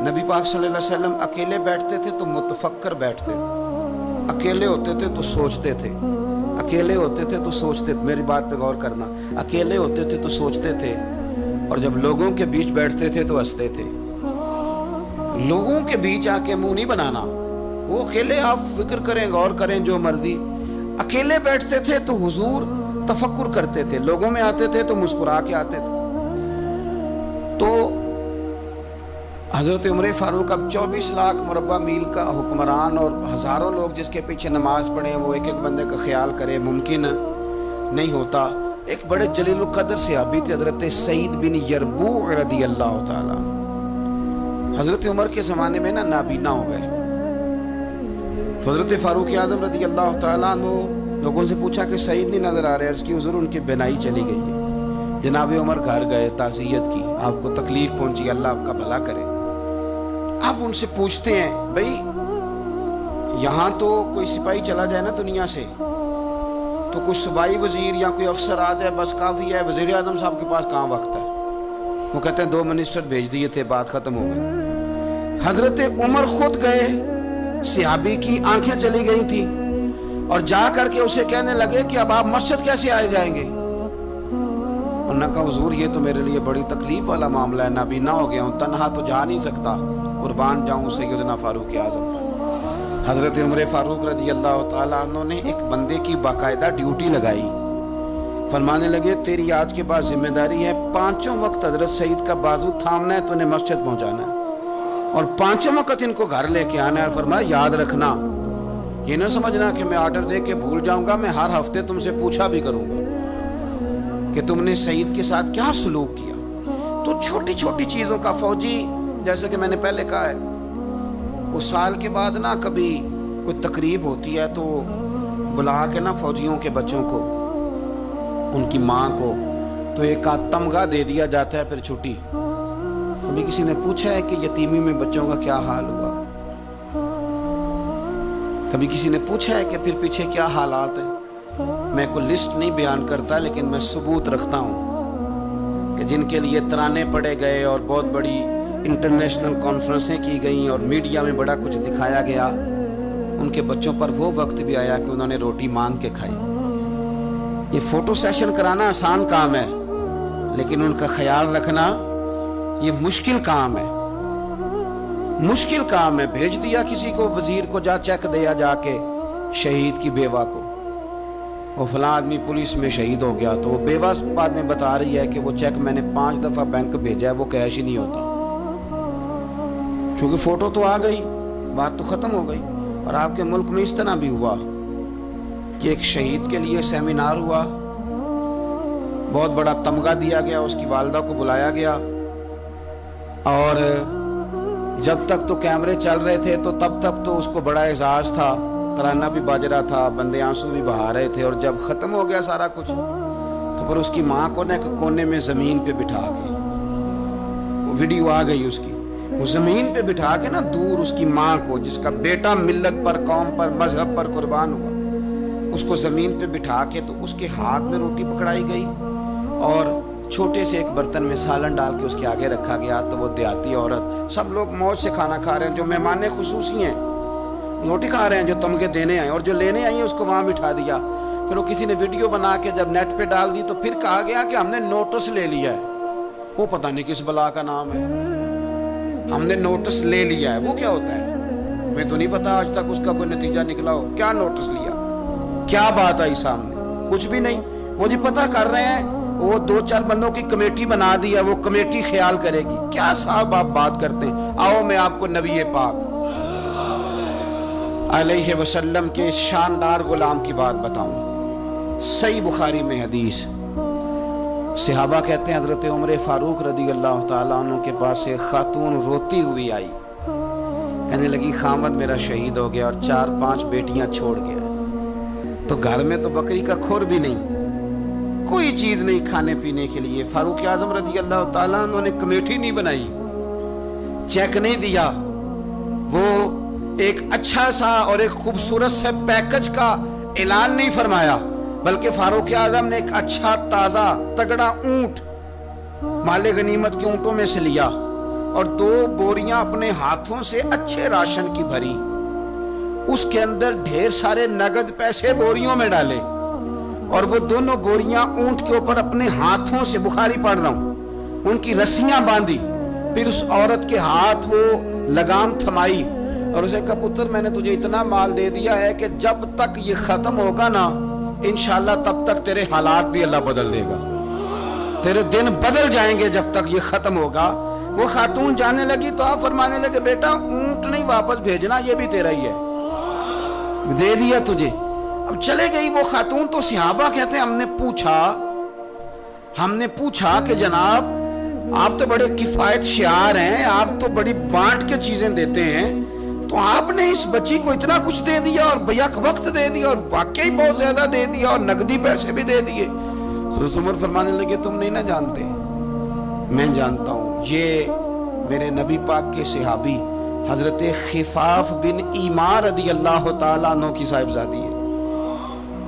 نبی پاک صلی اللہ علیہ وسلم اکیلے بیٹھتے تھے تو متفکر بیٹھتے تھے، اکیلے ہوتے تھے تو سوچتے تھے، اکیلے ہوتے تھے تو سوچتے تھے۔ میری بات پہ غور کرنا، اکیلے ہوتے تھے تو سوچتے تھے، اور جب لوگوں کے بیچ بیٹھتے تھے تو ہنستے تھے۔ لوگوں کے بیچ آ کے منہ نہیں بنانا، وہ اکیلے آپ فکر کریں، غور کریں جو مرضی۔ اکیلے بیٹھتے تھے تو حضور تفکر کرتے تھے، لوگوں میں آتے تھے تو مسکرا کے آتے تھے۔ تو حضرت عمر فاروق اب 24 لاکھ مربع میل کا حکمران اور ہزاروں لوگ جس کے پیچھے نماز پڑھیں، وہ ایک ایک بندے کا خیال کرے، ممکن نہیں ہوتا۔ ایک بڑے جلیل القدر صحابی تھے حضرت سعید بن یربوع رضی اللہ تعالیٰ۔ حضرت عمر کے زمانے میں نابینا ہو گئے، تو حضرت فاروق اعظم رضی اللہ تعالیٰ عنہ لوگوں سے پوچھا کہ سعید نہیں نظر آ رہے، عرض کی حضور ان کی بینائی چلی گئی ہے۔ جناب عمر گھر گئے، تعزیت کی، آپ کو تکلیف پہنچی، اللہ آپ کا بھلا کرے۔ آپ ان سے پوچھتے ہیں بھئی یہاں تو کوئی سپاہی چلا جائے نا دنیا سے تو کوئی صوبائی وزیر یا کوئی افسر آ جائے بس کافی ہے، وزیر اعظم صاحب کے پاس کہاں وقت ہے؟ وہ کہتے ہیں 2 منسٹر بھیج دیے تھے، بات ختم ہو گئی۔ حضرت عمر خود گئے، صحابی کی آنکھیں چلی گئی تھی، اور جا کر کے اسے کہنے لگے کہ اب آپ مسجد کیسے آئے جائیں گے؟ انہوں نے کہا حضور یہ تو میرے لیے بڑی تکلیف والا معاملہ ہے، نابینا ہو گیا ہوں، تنہا تو جا نہیں سکتا، قربان جاؤں سیدنا فاروق اعظم۔ حضرت عمر فاروق رضی اللہ تعالیٰ عنہ نے ایک بندے کی باقاعدہ ڈیوٹی لگائی، فرمانے لگے تیری آج کے بعد ذمہ داری ہے 5 وقت حضرت سعید کا بازو تھامنا ہے، تو انہیں مسجد پہنچانا ہے، اور 5 وقت ان کو گھر لے کے آنا ہے۔ اور فرمایا یاد رکھنا، یہ نہ سمجھنا کہ میں آرڈر دے کے بھول جاؤں گا، میں ہر ہفتے تم سے پوچھا بھی کروں گا کہ تم نے سعید کے ساتھ کیا سلوک کیا۔ تو چھوٹی چھوٹی چیزوں کا فوجی، جیسے کہ میں نے پہلے کہا ہے، اس سال کے بعد نا کبھی کوئی تقریب ہوتی ہے تو بلا کے نا فوجیوں کے بچوں کو، ان کی ماں کو، تو ایک تمغہ دے دیا جاتا ہے پھر چھٹی۔ کبھی کسی نے پوچھا ہے کہ یتیمی میں بچوں کا کیا حال ہوا؟ کبھی کسی نے پوچھا ہے کہ پھر پیچھے کیا حالات ہیں؟ میں کوئی لسٹ نہیں بیان کرتا، لیکن میں ثبوت رکھتا ہوں کہ جن کے لیے ترانے پڑے گئے اور بہت بڑی انٹرنیشنل کانفرنسیں کی گئیں اور میڈیا میں بڑا کچھ دکھایا گیا، ان کے بچوں پر وہ وقت بھی آیا کہ انہوں نے روٹی مانگ کے کھائی۔ یہ فوٹو سیشن کرانا آسان کام ہے، لیکن ان کا خیال رکھنا یہ مشکل کام ہے، مشکل کام ہے۔ بھیج دیا کسی کو، وزیر کو، جا چیک دیا جا کے شہید کی بیوہ کو، وہ فلاں آدمی پولیس میں شہید ہو گیا، تو وہ بیوہ بعد میں بتا رہی ہے کہ وہ چیک میں نے 5 دفعہ بینک بھیجا ہے، وہ کیش ہی نہیں ہوتا، چونکہ فوٹو تو آ گئی، بات تو ختم ہو گئی۔ اور آپ کے ملک میں اس طرح بھی ہوا کہ ایک شہید کے لیے سیمینار ہوا، بہت بڑا تمغہ دیا گیا، اس کی والدہ کو بلایا گیا، اور جب تک تو کیمرے چل رہے تھے تو تب تک تو اس کو بڑا اعزاز تھا، ترانہ بھی باج رہا تھا، بندے آنسو بھی بہا رہے تھے، اور جب ختم ہو گیا سارا کچھ تو پھر اس کی ماں کو ایک کونے میں زمین پہ بٹھا کے، وہ ویڈیو آ گئی اس کی، وہ زمین پہ بٹھا کے نا دور اس کی ماں کو، جس کا بیٹا ملت پر، قوم پر، مذہب پر قربان ہوا، اس کو زمین پہ بٹھا کے تو اس کے ہاتھ میں روٹی پکڑائی گئی اور چھوٹے سے ایک برتن میں سالن ڈال کے اس کے آگے رکھا گیا۔ تو وہ دیہاتی عورت، سب لوگ موج سے کھانا کھا رہے ہیں، جو مہمان خصوصی ہیں روٹی کھا رہے ہیں، جو تمغے دینے آئے، اور جو لینے آئی ہیں اس کو وہاں بٹھا دیا۔ پھر وہ کسی نے ویڈیو بنا کے جب نیٹ پہ ڈال دی تو پھر کہا گیا کہ ہم نے نوٹس لے لیا ہے، وہ پتہ نہیں کس بلا کا نام ہے، ہم نے نوٹس لے لیا ہے، وہ کیا ہوتا ہے؟ میں تو نہیں پتا آج تک اس کا کوئی نتیجہ نکلا ہو، کیا نوٹس لیا؟ کیا بات آئی سامنے؟ کچھ بھی نہیں. وہ جی پتہ کر رہے ہیں, وہ 2-4 بندوں کی کمیٹی بنا دی ہے, وہ کمیٹی خیال کرے گی. کیا صاحب آپ بات کرتے ہیں؟ آؤ میں آپ کو نبی پاک علیہ وسلم کے شاندار غلام کی بات بتاؤں. صحیح بخاری میں حدیث, صحابہ کہتے ہیں حضرت عمر فاروق رضی اللہ تعالیٰ عنہ کے پاس ایک خاتون روتی ہوئی آئی, کہنے لگی خامد میرا شہید ہو گیا اور 4-5 بیٹیاں چھوڑ گیا, تو گھر میں تو بکری کا کھور بھی نہیں, کوئی چیز نہیں کھانے پینے کے لیے. فاروق اعظم رضی اللہ تعالیٰ عنہ نے کمیٹی نہیں بنائی, چیک نہیں دیا, وہ ایک اچھا سا اور ایک خوبصورت سے پیکج کا اعلان نہیں فرمایا, بلکہ فاروق اعظم نے ایک اچھا تازہ تگڑا اونٹ مال غنیمت کے اونٹوں میں سے لیا اور 2 بوریاں اپنے ہاتھوں سے اچھے راشن کی بھری, اس کے اندر ڈھیر سارے نگد پیسے بوریوں میں ڈالے اور وہ دونوں بوریاں اونٹ کے اوپر اپنے ہاتھوں سے, بخاری پڑھ رہا ہوں, ان کی رسیاں باندھی. پھر اس عورت کے ہاتھ وہ لگام تھمائی اور اسے کہا پتر میں نے تجھے اتنا مال دے دیا ہے کہ جب تک یہ ختم ہوگا نا انشاءاللہ تب تک تیرے حالات بھی اللہ بدل دے گا, تیرے دن بدل جائیں گے جب تک یہ ختم ہوگا. وہ خاتون جانے لگی تو آپ فرمانے لگے بیٹا اونٹ نہیں واپس بھیجنا, یہ بھی تیرا ہی ہے, دے دیا تجھے. اب چلے گئی وہ خاتون. تو صحابہ کہتے ہیں ہم نے پوچھا کہ جناب آپ تو بڑے کفایت شعار ہیں, آپ تو بڑی بانٹ کے چیزیں دیتے ہیں, تو آپ نے اس بچی کو اتنا کچھ دے دیا اور بیک وقت دے دیا اور واقعی بہت زیادہ دے دیا اور نقدی پیسے بھی دے دیے. حضرت عمر فرمانے لگے تم نہیں نہ جانتے, میں جانتا ہوں. یہ میرے نبی پاک کے صحابی حضرت خفاف بن ایمار رضی اللہ تعالیٰ عنہ کی صاحبزادی ہے,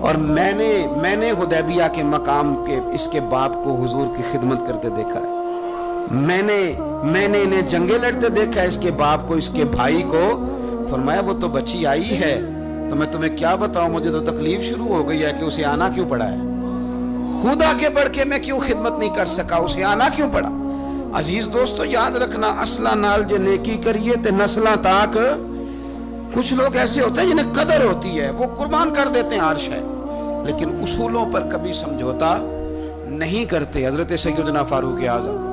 اور میں نے حدیبیہ کے مقام کے اس کے باپ کو حضور کی خدمت کرتے دیکھا ہے. میں نے انہیں جنگیں لڑتے دیکھا ہے, اس کے باپ کو, اس کے بھائی کو. فرمایا وہ تو بچی آئی ہے تو میں تمہیں کیا بتاؤں, مجھے تو تکلیف شروع ہو گئی ہے کہ اسے آنا کیوں پڑا ہے, خود آگے بڑھ کے میں کیوں خدمت نہیں کر سکا, اسے آنا کیوں پڑا. عزیز دوستو یاد رکھنا, اصلہ نال جے نیکی کریے تے نسلہ تاک. کچھ لوگ ایسے ہوتے ہیں جنہیں قدر ہوتی ہے, وہ قربان کر دیتے ہیں ہر شے, لیکن اصولوں پر کبھی سمجھوتا نہیں کرتے. حضرت سیدنا فاروق اعظم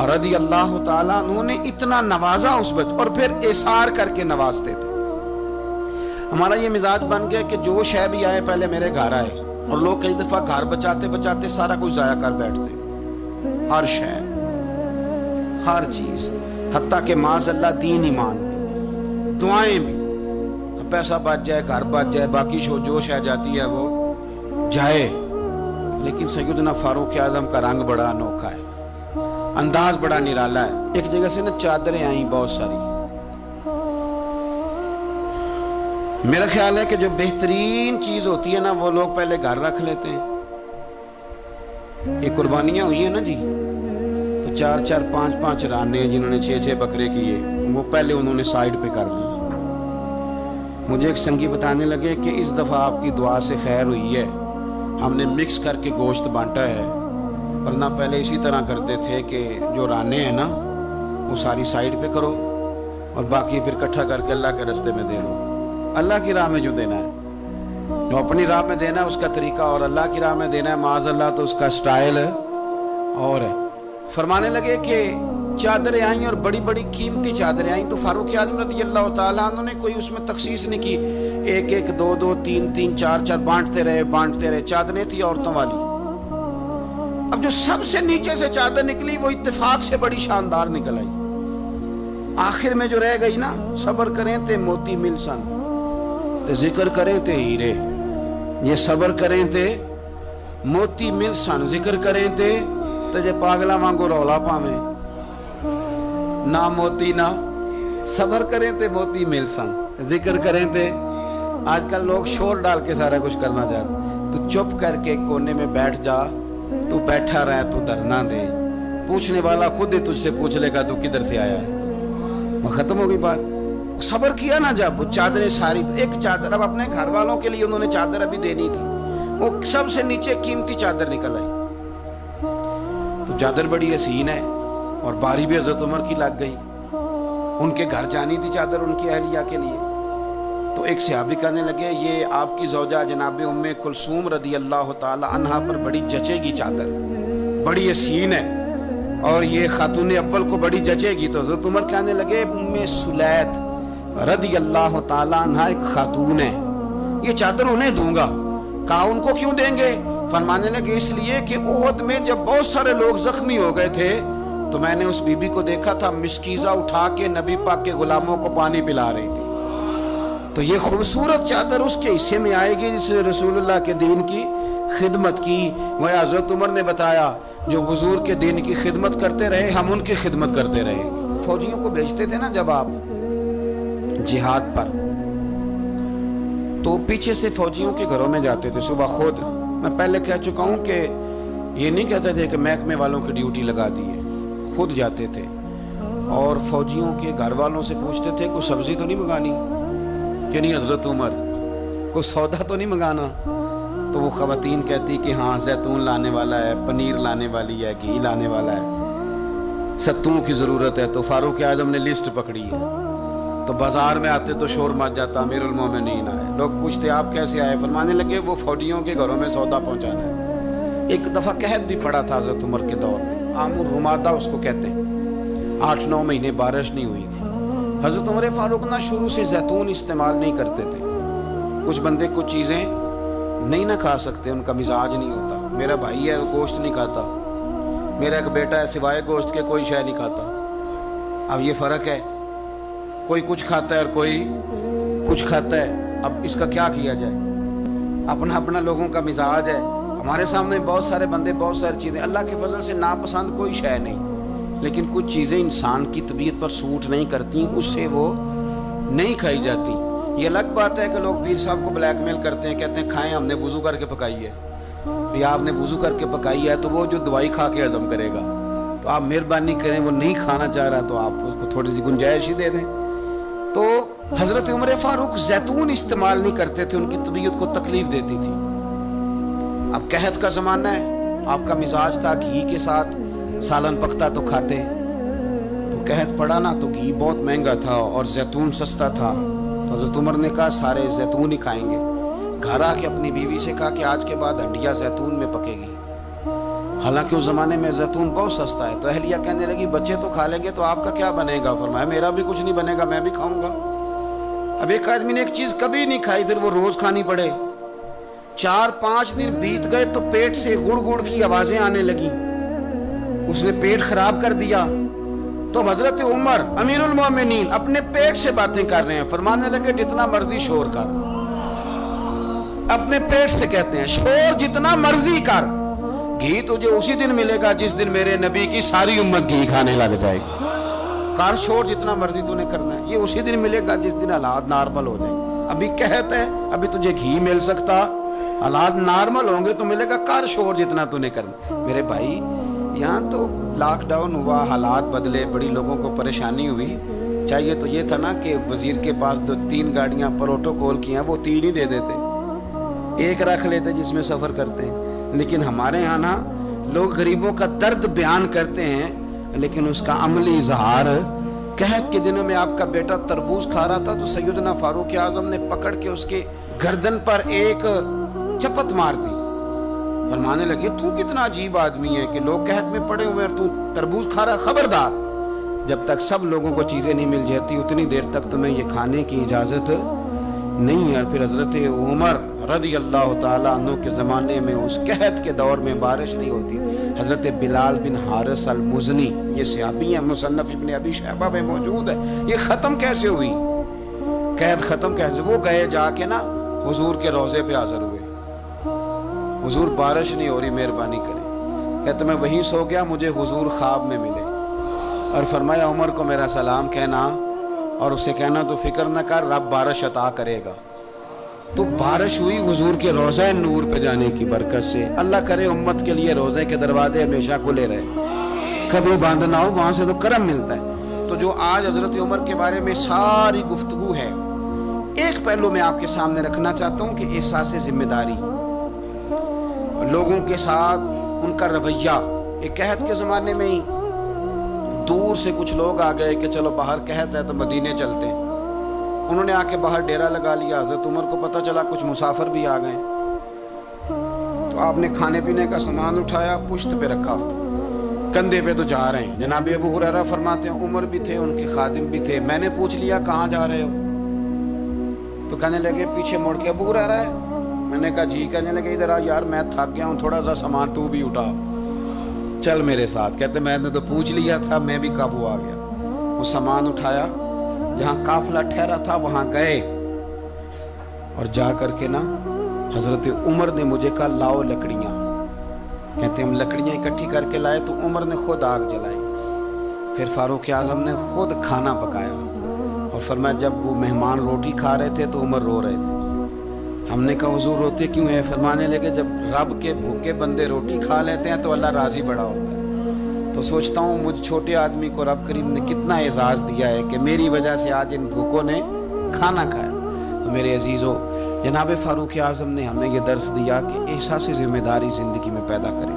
رضی اللہ تعالیٰ انہوں نے اتنا نوازا اس بچے, اور پھر اثار کر کے نوازتے تھے. ہمارا یہ مزاج بن گیا کہ جو شے بھی آئے پہلے میرے گھر آئے, اور لوگ کئی دفعہ گھر بچاتے سارا کچھ ضائع کر بیٹھتے, ہر شے, ہر چیز, حتیٰ کہ معاذ اللہ دین ایمان, دعائیں بھی, پیسہ بچ جائے, گھر بچ جائے, باقی جو شے جاتی ہے وہ جائے. لیکن سیدنا فاروق اعظم کا رنگ بڑا انوکھا ہے, انداز بڑا نرالا ہے. ایک جگہ سے نا چادریں آئیں بہت ساری. میرا خیال ہے کہ جو بہترین چیز ہوتی ہے نا وہ لوگ پہلے گھر رکھ لیتے ہیں. یہ قربانیاں ہوئی ہیں نا جی, تو 4-4 5-5 رانے جنہوں نے 6-6 بکرے کیے, وہ پہلے انہوں نے سائیڈ پہ کر لی. مجھے ایک سنگی بتانے لگے کہ اس دفعہ آپ کی دعا سے خیر ہوئی ہے, ہم نے مکس کر کے گوشت بانٹا ہے, ورنہ پہلے اسی طرح کرتے تھے کہ جو رانے ہیں نا وہ ساری سائیڈ پہ کرو اور باقی پھر اکٹھا کر کے اللہ کے راستے میں دے دو. اللہ کی راہ میں جو دینا ہے, جو اپنی راہ میں دینا ہے اس کا طریقہ, اور اللہ کی راہ میں دینا ہے معاذ اللہ تو اس کا سٹائل اور ہے. فرمانے لگے کہ چادریں آئیں اور بڑی بڑی قیمتی چادریں آئیں, تو فاروق اعظم رضی اللہ تعالیٰ عنہ نے کوئی اس میں تخصیص نہیں کی, 1-1 2-2 3-3 4-4 بانٹتے رہے. چادریں تھی عورتوں والی. اب جو سب سے نیچے سے چادر نکلی وہ اتفاق سے بڑی شاندار نکل آئی. آخر میں جو رہ گئی نا, صبر کریں تے موتی مل سن, تے ذکر کریں تے ہیرے. یہ صبر کریں تے موتی مل سن, ذکر کریں تے جے پاگلا مانگو رولا پاویں, نہ موتی نہ صبر کریں تے موتی مل سن, ذکر کریں تے. آج کل لوگ شور ڈال کے سارا کچھ کرنا چاہتے. تو چپ کر کے کونے میں بیٹھ جا, تو بیٹھا رہے تو ڈرنا دے, پوچھنے والا خود ہی تجھ سے پوچھ لے گا تو کدھر سے آیا ہے. وہ ختم ہو گئی بات. صبر کیا نا جب, وہ چادریں ساری, تو ایک چادر اب اپنے گھر والوں کے لیے انہوں نے چادر ابھی دینی تھی, وہ سب سے نیچے قیمتی چادر نکل آئی. تو چادر بڑی حسین ہے اور باری بھی حضرت عمر کی لگ گئی. ان کے گھر جانی تھی چادر ان کی اہلیہ کے لیے. تو ایک صحابی کہنے لگے یہ آپ کی زوجہ جناب ام کلثوم رضی اللہ تعالی عنہا پر بڑی جچے گی چادر، بڑی حسین ہے، اور یہ خاتون اول کو بڑی جچے گی۔ تو حضرت عمر کہنے لگے ام سلیت رضی اللہ تعالی عنہا ایک خاتون ہے، یہ چادر انہیں دوں گا۔ کہا ان کو کیوں دیں گے؟ فرمانے لگے اس لیے کہ احد میں جب بہت سارے لوگ زخمی ہو گئے تھے تو میں نے اس بی بی کو دیکھا تھا مسکیزہ اٹھا کے نبی پاک کے غلاموں کو پانی پلا رہی تھی، تو یہ خوبصورت چادر اس کے حصے میں آئے گی جس نے رسول اللہ کے دین کی خدمت کی۔ وہ حضرت عمر نے بتایا جو حضور کے دین کی خدمت کرتے رہے ہم ان کی خدمت کرتے رہے۔ فوجیوں کو بھیجتے تھے نا جب آپ جہاد پر، تو پیچھے سے فوجیوں کے گھروں میں جاتے تھے صبح خود۔ میں پہلے کہہ چکا ہوں کہ یہ نہیں کہتے تھے کہ محکمے والوں کی ڈیوٹی لگا دی ہے، خود جاتے تھے اور فوجیوں کے گھر والوں سے پوچھتے تھے کوئی سبزی تو نہیں منگانی، یعنی حضرت عمر کوئی سودا تو نہیں منگانا؟ تو وہ خواتین کہتی کہ ہاں زیتون لانے والا ہے، پنیر لانے والی ہے، گھی لانے والا ہے، ستوں کی ضرورت ہے۔ تو فاروق اعظم نے لسٹ پکڑی ہے، تو بازار میں آتے تو شور مچ جاتا امیر المومنین آئے، لوگ پوچھتے آپ کیسے آئے؟ فرمانے لگے وہ فوجیوں کے گھروں میں سودا پہنچانا ہے۔ ایک دفعہ قحط بھی پڑا تھا حضرت عمر کے دور میں، عامر رمادہ اس کو کہتے ہیں، 8-9 مہینے بارش نہیں ہوئی تھی۔ حضرت عمر فاروق نہ شروع سے زیتون استعمال نہیں کرتے تھے، کچھ بندے کچھ چیزیں نہیں نہ کھا سکتے، ان کا مزاج نہیں ہوتا۔ میرا بھائی ہے گوشت نہیں کھاتا، میرا ایک بیٹا ہے سوائے گوشت کے کوئی شے نہیں کھاتا۔ اب یہ فرق ہے، کوئی کچھ کھاتا ہے اور کوئی کچھ کھاتا ہے، اب اس کا کیا کیا جائے؟ اپنا اپنا لوگوں کا مزاج ہے۔ ہمارے سامنے بہت سارے بندے بہت ساری چیزیں، اللہ کے فضل سے ناپسند کوئی شے نہیں، لیکن کچھ چیزیں انسان کی طبیعت پر سوٹ نہیں کرتی، اس سے وہ نہیں کھائی جاتی۔ یہ الگ بات ہے کہ لوگ پیر صاحب کو بلیک میل کرتے ہیں، کہتے ہیں کھائیں، ہم نے وضو کر کے پکائی ہے، یا آپ نے وضو کر کے پکائی ہے تو وہ جو دوائی کھا کے ہضم کرے گا، تو آپ مہربانی کریں، وہ نہیں کھانا چاہ رہا تو آپ اس کو تھوڑی سی گنجائش ہی دے دیں۔ تو حضرت عمر فاروق زیتون استعمال نہیں کرتے تھے، ان کی طبیعت کو تکلیف دیتی تھی۔ اب قحط کا زمانہ ہے، آپ کا مزاج تھا گھی کے ساتھ سالن پکتا تو کھاتے، تو قحط پڑا نا تو گھی بہت مہنگا تھا اور زیتون سستا تھا، تو حضرت عمر نے کہا سارے زیتون ہی کھائیں گے۔ گھر آ کے اپنی بیوی سے کہا کہ آج کے بعد ہنڈیا زیتون میں پکے گی، حالانکہ اس زمانے میں زیتون بہت سستا ہے۔ تو اہلیہ کہنے لگی بچے تو کھا لیں گے تو آپ کا کیا بنے گا؟ فرمایا میرا بھی کچھ نہیں بنے گا، میں بھی کھاؤں گا۔ اب ایک آدمی نے ایک چیز کبھی نہیں کھائی پھر وہ روز کھانی پڑے، 4-5 دن بیت گئے تو پیٹ سے گڑ گڑ کی آوازیں آنے لگی، اس نے پیٹ خراب کر دیا۔ تو حضرت عمر امیر المومنین اپنے پیٹ سے باتیں کر رہے ہیں، فرمانے لگے جتنا مرضی شور کر، اپنے پیٹ سے کہتے ہیں شور جتنا مرضی کر، گھی تجھے اسی دن ملے گا جس دن میرے نبی کی ساری امت گھی کھانے لگ جائے گی۔ کار شور جتنا مرضی تو نے کرنا ہے، یہ اسی دن ملے گا جس دن حالات نارمل ہو جائیں۔ ابھی کہتے ہیں ابھی تجھے گھی مل سکتا، حالات نارمل ہوں گے تو ملے گا، کار شور جتنا تو نے کرنا۔ میرے بھائی یہاں تو لاک ڈاؤن ہوا، حالات بدلے، بڑی لوگوں کو پریشانی ہوئی، چاہیے تو یہ تھا نا کہ وزیر کے پاس 2-3 گاڑیاں پروٹوکول کی ہیں، وہ 3 ہی دے دیتے، ایک رکھ لیتے جس میں سفر کرتے ہیں۔ لیکن ہمارے ہاں نا لوگ غریبوں کا درد بیان کرتے ہیں لیکن اس کا عملی اظہار۔ قحط کے دنوں میں آپ کا بیٹا تربوز کھا رہا تھا تو سیدنا فاروق اعظم نے پکڑ کے اس کے گردن پر ایک چپت مار دی، فرمانے لگے تو کتنا عجیب آدمی ہے کہ لوگ قحط میں پڑے ہوئے اور تو تربوز کھا رہا، خبردار جب تک سب لوگوں کو چیزیں نہیں مل جاتی اتنی دیر تک تمہیں یہ کھانے کی اجازت نہیں ہے۔ پھر حضرت عمر رضی اللہ تعالیٰ عنہ کے زمانے میں اس قحط کے دور میں بارش نہیں ہوتی، حضرت بلال بن حارث المزنی، یہ صحابی ہیں، مصنف ابن ابی شیبہ میں موجود ہے، یہ ختم کیسے ہوئی قحط؟ ختم کیسے؟ وہ گئے جا کے نا حضور کے روضے پہ حاضر ہوئے، حضور بارش نہیں ہو رہی، مہربانی کریں۔ کہتے میں وہیں سو گیا، مجھے حضور خواب میں ملے اور فرمایا عمر کو میرا سلام کہنا اور اسے کہنا تو فکر نہ کر، رب بارش عطا کرے گا۔ تو بارش ہوئی حضور کے روضہ نور پہ جانے کی برکت سے۔ اللہ کرے امت کے لیے روضے کے دروازے ہمیشہ کھلے رہے، کبھی بند نہ ہو، وہاں سے تو کرم ملتا ہے۔ تو جو آج حضرت عمر کے بارے میں ساری گفتگو ہے، ایک پہلو میں آپ کے سامنے رکھنا چاہتا ہوں کہ احساس ذمہ داری، لوگوں کے ساتھ ان کا رویہ۔ ایک قحط کے زمانے میں ہی دور سے کچھ لوگ آ گئے کہ چلو باہر قحط ہے تو مدینے چلتے ہیں، انہوں نے آ کے باہر ڈیرا لگا لیا. حضرت عمر کو پتہ چلا کچھ مسافر بھی آ گئے, تو آپ نے کھانے پینے کا سامان اٹھایا, پشت پہ رکھا, کندھے پہ تو جا رہے ہیں. جناب ابو ہریرہ فرماتے ہیں عمر بھی تھے, ان کے خادم بھی تھے. میں نے پوچھ لیا کہاں جا رہے ہو, تو کہنے لگے پیچھے مڑ کے ابو ہریرہ ہے. میں نے کہا جی. کہنے لگے ادھر آ یار, میں تھک گیا ہوں, تھوڑا سا سامان تو بھی اٹھا, چل میرے ساتھ. کہتے میں نے تو پوچھ لیا تھا, میں بھی قابو آ گیا. وہ سامان اٹھایا, جہاں قافلہ ٹھہرا تھا وہاں گئے, اور جا کر کے نا حضرت عمر نے مجھے کہا لاؤ لکڑیاں. کہتے ہم لکڑیاں اکٹھی کر کے لائے, تو عمر نے خود آگ جلائی. پھر فاروق اعظم نے خود کھانا پکایا, اور فرمایا جب وہ مہمان روٹی کھا رہے تھے تو عمر رو رہے تھے. ہم نے کہا حضور روتے کیوں ہیں؟ فرمانے لگے جب رب کے بھوکے بندے روٹی کھا لیتے ہیں تو اللہ راضی بڑا ہوتا ہے. تو سوچتا ہوں مجھ چھوٹے آدمی کو رب کریم نے کتنا اعزاز دیا ہے کہ میری وجہ سے آج ان بھوکوں نے کھانا کھایا. تو میرے عزیزو, جناب فاروق اعظم نے ہمیں یہ درس دیا کہ احساس ذمہ داری زندگی میں پیدا کریں.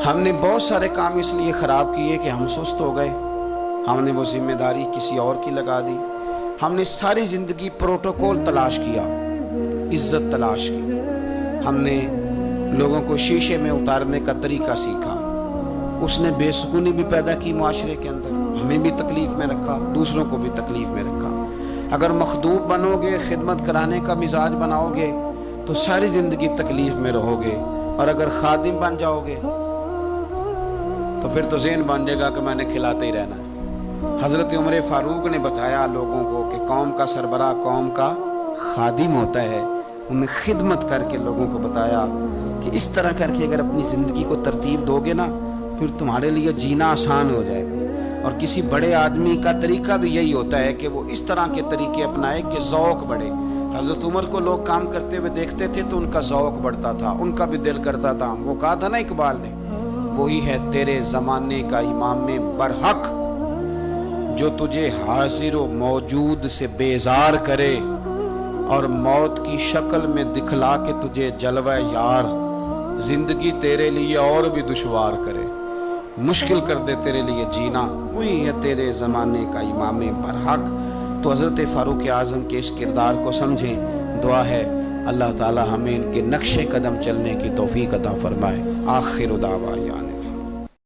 ہم نے بہت سارے کام اس لیے خراب کیے کہ ہم سست ہو گئے, ہم نے وہ ذمہ داری کسی اور کی لگا دی. ہم نے ساری زندگی پروٹوکول تلاش کیا, عزت تلاش کی. ہم نے لوگوں کو شیشے میں اتارنے کا طریقہ سیکھا. اس نے بے سکونی بھی پیدا کی معاشرے کے اندر, ہمیں بھی تکلیف میں رکھا, دوسروں کو بھی تکلیف میں رکھا. اگر مخدوم بنو گے, خدمت کرانے کا مزاج بناؤ گے, تو ساری زندگی تکلیف میں رہو گے. اور اگر خادم بن جاؤ گے تو پھر تو ذہن بن جائے گا کہ میں نے کھلاتے ہی رہنا ہے. حضرت عمر فاروق نے بتایا لوگوں کو کہ قوم کا سربراہ قوم کا خادم ہوتا ہے. انہوں نے خدمت کر کے لوگوں کو بتایا کہ اس طرح کر کے اگر اپنی زندگی کو ترتیب دو گے نا, پھر تمہارے لیے جینا آسان ہو جائے گا. اور کسی بڑے آدمی کا طریقہ بھی یہی ہوتا ہے کہ وہ اس طرح کے طریقے اپنائے کہ ذوق بڑھے. حضرت عمر کو لوگ کام کرتے ہوئے دیکھتے تھے تو ان کا ذوق بڑھتا تھا, ان کا بھی دل کرتا تھا. وہ کہا تھا نا اقبال نے, وہی ہے تیرے زمانے کا امام برحق جو تجھے حاضر و موجود سے بیزار کرے, اور موت کی شکل میں دکھلا کے تجھے جلوہ یار, زندگی تیرے لیے اور بھی دشوار کرے, مشکل کر دے تیرے لیے جینا. وہی ہے تیرے زمانے کا امام برحق. تو حضرت فاروق اعظم کے اس کردار کو سمجھیں. دعا ہے اللہ تعالی ہمیں ان کے نقش قدم چلنے کی توفیق عطا فرمائے. آخر دعوانا